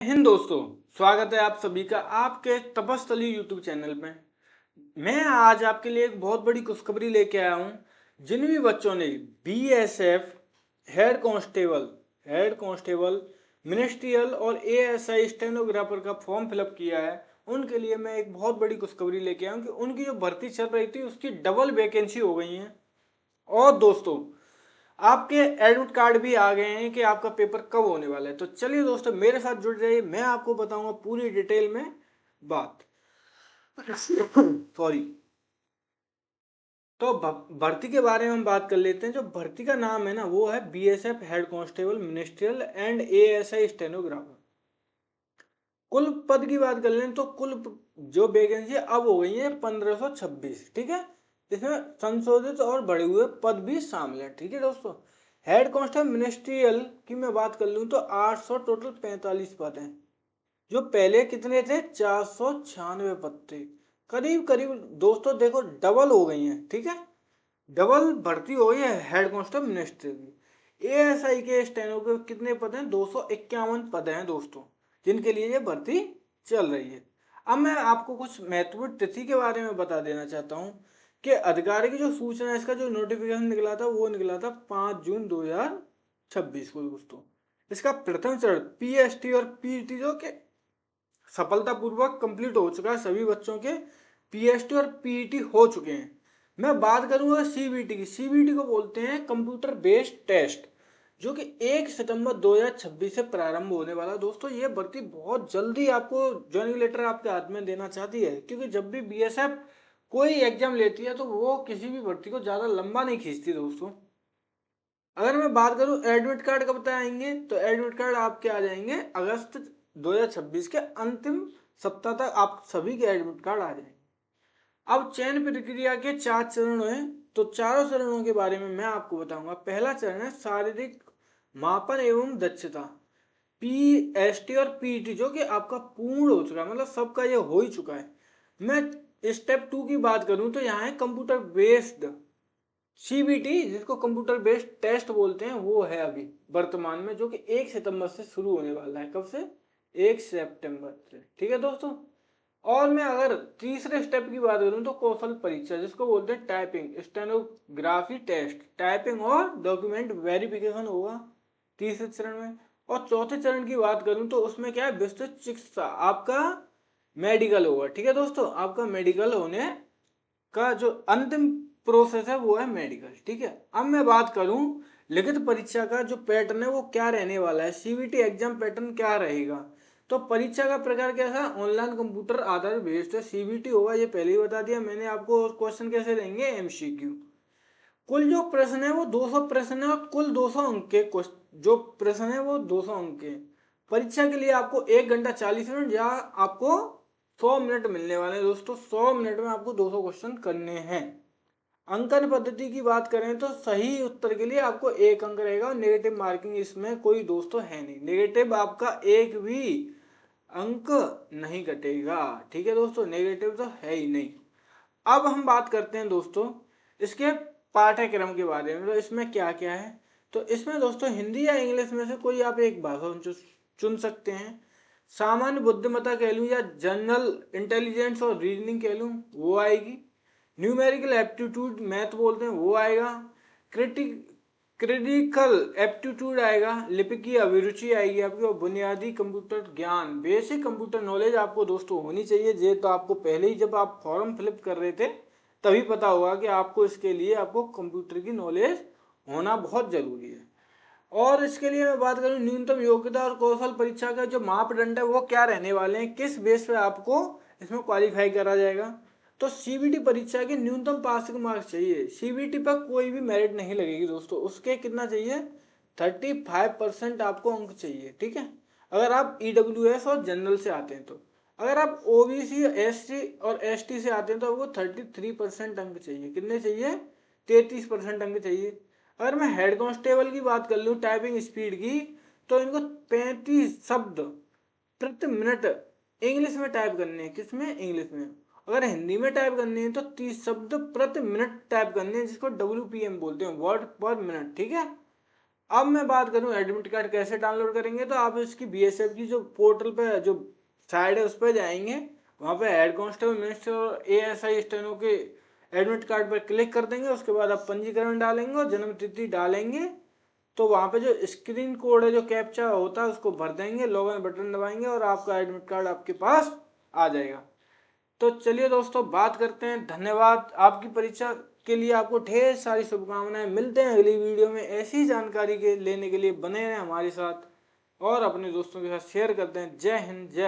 हिंद दोस्तों, स्वागत है आप सभी का आपके तपस्थली यूट्यूब चैनल में। मैं आज आपके लिए एक बहुत बड़ी खुशखबरी लेके आया हूँ। जिन भी बच्चों ने बीएसएफ हेड कांस्टेबल मिनिस्ट्रियल और एएसआई स्टेनोग्राफर का फॉर्म फिलअप किया है, उनके लिए मैं एक बहुत बड़ी खुशखबरी लेके आया हूँ कि उनकी जो भर्ती चल रही थी उसकी डबल वैकेंसी हो गई है। और दोस्तों, आपके एडमिट कार्ड भी आ गए हैं कि आपका पेपर कब होने वाला है। तो चलिए दोस्तों, मेरे साथ जुड़ जाइए, मैं आपको बताऊंगा पूरी डिटेल में बात। सॉरी। तो भर्ती के बारे में हम बात कर लेते हैं। जो भर्ती का नाम है ना, वो है BSF head constable ministerial and ASI stenographer. कुल पद की बात कर लें तो कुल जो वैकेंसी अब हो गई है 1526। ठीक है, इसमें संशोधित और बढ़े हुए पद भी शामिल है। ठीक है दोस्तों, हेड कांस्टेबल मिनिस्ट्रियल की मैं बात कर लूँ तो 800 टोटल 45 पद हैं। जो पहले कितने थे, 496 पद थे। करीब करीब दोस्तों देखो डबल हो गई हैं। ठीक है, डबल भर्ती हो गई है हेड कांस्टेबल मिनिस्ट्रियल की। एएसआई के स्टेनो के कितने पद हैं, 251 पद हैं दोस्तों, जिनके लिए ये भर्ती चल रही है। अब मैं आपको कुछ महत्वपूर्ण तिथि के बारे में बता देना चाहता हूँ कि आधिकारिक जो सूचना, इसका जो नोटिफिकेशन निकला था वो निकला था 5 जून 2026 को दोस्तों। इसका प्रथम चरण पीएसटी और पीटी जो कि सफलतापूर्वक कंप्लीट हो चुका है, सभी बच्चों के पीएसटी और पीईटी हो चुके हैं। मैं बात करूंगा सीबीटी की। सीबीटी को बोलते हैं कंप्यूटर बेस्ड टेस्ट, जो कि 1 सितंबर 2026 से प्रारंभ होने वाला। दोस्तों ये भर्ती बहुत जल्दी आपको ज्वाइनिंग लेटर आपके हाथ में देना चाहती है, क्योंकि जब भी बीएसएफ कोई एग्जाम लेती है तो वो किसी भी भर्ती को ज़्यादा लंबा नहीं खींचती दोस्तों। अगर मैं बात करूं एडमिट कार्ड कब तक आएंगे, तो एडमिट कार्ड आपके आ जाएंगे अगस्त 2026 के अंतिम सप्ताह तक, आप सभी के एडमिट कार्ड आ जाएंगे। अब चयन प्रक्रिया के 4 चरण हैं, तो चारों चरणों के बारे में मैं आपको बताऊंगा। पहला चरण है शारीरिक मापन एवं दक्षता, पीएसटी और पीटी, जो कि आपका पूर्ण हो चुका है, मतलब सबका ये हो ही चुका है। मैं स्टेप 2 की बात करूं तो यहाँ है कंप्यूटर बेस्ड सीबीटी, जिसको कंप्यूटर बेस्ड टेस्ट बोलते हैं, वो है अभी वर्तमान में, जो कि 1 सितंबर से शुरू होने वाला है। कब से, 1 सितंबर से। ठीक है दोस्तों। और मैं अगर तीसरे स्टेप की बात करूं तो कौशल परीक्षा, जिसको बोलते हैं टाइपिंग स्टेनोग्राफी टेस्ट, टाइपिंग और डॉक्यूमेंट वेरिफिकेशन होगा तीसरे चरण में। और चौथे चरण की बात करूं तो उसमें क्या है, विस्तृत चिकित्सा, आपका मेडिकल होगा। ठीक है दोस्तों, आपका मेडिकल होने का जो अंतिम प्रोसेस है वो है मेडिकल। ठीक है, अब मैं बात करूं लिखित परीक्षा का जो पैटर्न है वो क्या रहने वाला है, सीबीटी एग्जाम पैटर्न क्या रहेगा। तो परीक्षा का प्रकार कैसा, ऑनलाइन कंप्यूटर आधारित बेस्ड है, सीबीटी होगा, ये पहले ही बता दिया मैंने आपको। क्वेश्चन कैसे रहेंगे, एमसीक्यू। कुल जो प्रश्न है वो 200 प्रश्न है, और कुल 200 अंक के जो प्रश्न है वो 200 अंक के। परीक्षा के लिए आपको 1 घंटा 40 मिनट या आपको 100 मिनट मिलने वाले हैं दोस्तों। 100 मिनट में आपको 200 क्वेश्चन करने हैं। अंकन पद्धति की बात करें तो सही उत्तर के लिए आपको 1 अंक रहेगा, और नेगेटिव मार्किंग इसमें कोई दोस्तों है नहीं, नेगेटिव आपका एक भी अंक नहीं कटेगा। ठीक है दोस्तों, नेगेटिव तो है ही नहीं। अब हम बात करते हैं दोस्तों इसके पाठ्यक्रम के बारे में। तो इसमें क्या क्या है, तो इसमें दोस्तों हिंदी या इंग्लिश में से कोई आप एक भाषा चुन सकते हैं। सामान्य बुद्धिमत्ता कह लूँ या जनरल इंटेलिजेंस और रीजनिंग कह लूँ, वो आएगी। न्यूमेरिकल एप्टीट्यूड मैथ बोलते हैं, वो आएगा। क्रिटिकल एप्टीट्यूड आएगा, लिपिक की अभिरुचि आएगी आपकी, और बुनियादी कंप्यूटर ज्ञान, बेसिक कंप्यूटर नॉलेज आपको दोस्तों होनी चाहिए। ये तो आपको पहले ही जब आप फॉर्म फिलअप कर रहे थे तभी पता होगा कि आपको इसके लिए आपको कंप्यूटर की नॉलेज होना बहुत जरूरी है। और इसके लिए मैं बात करूं न्यूनतम योग्यता और कौशल परीक्षा का जो मापदंड है वो क्या रहने वाले हैं, किस बेस पे आपको इसमें क्वालिफाई करा जाएगा। तो सीबीटी परीक्षा के न्यूनतम पासिंग मार्क्स चाहिए। सीबीटी पर कोई भी मेरिट नहीं लगेगी दोस्तों, उसके कितना चाहिए, 35% आपको अंक चाहिए। ठीक है, अगर आप ईडब्ल्यूएस और जनरल से आते हैं तो। अगर आप ओबीसी, एससी और एसटी से आते हैं तो आपको 33% अंक चाहिए। कितने चाहिए, 33% अंक चाहिए। अगर मैं हेड कांस्टेबल की बात कर लूँ टाइपिंग स्पीड की, तो इनको 35 शब्द प्रति मिनट इंग्लिश में टाइप करने हैं। किसमें, इंग्लिश में। अगर हिंदी में टाइप करने हैं तो 30 शब्द प्रति मिनट टाइप करने हैं, जिसको WPM बोलते हैं, वर्ड पर मिनट। ठीक है, अब मैं बात करूं एडमिट कार्ड कैसे डाउनलोड करेंगे, तो आप इसकी बीएसएफ की जो पोर्टल पे जो साइड है उस पर जाएंगे, वहाँ पे हेड कांस्टेबल मिनिस्टर और एएसआई स्टेनो के एडमिट कार्ड पर क्लिक कर देंगे। उसके बाद आप पंजीकरण डालेंगे और जन्म तिथि डालेंगे, तो वहाँ पे जो स्क्रीन कोड है, जो कैप्चा होता है, उसको भर देंगे, लॉगिन बटन दबाएंगे और आपका एडमिट कार्ड आपके पास आ जाएगा। तो चलिए दोस्तों बात करते हैं। धन्यवाद। आपकी परीक्षा के लिए आपको ढेर सारी शुभकामनाएं। मिलते हैं अगली वीडियो में। ऐसी जानकारी के लेने के लिए बने रहें हमारे साथ और अपने दोस्तों के साथ शेयर करते हैं। जय हिंद, जय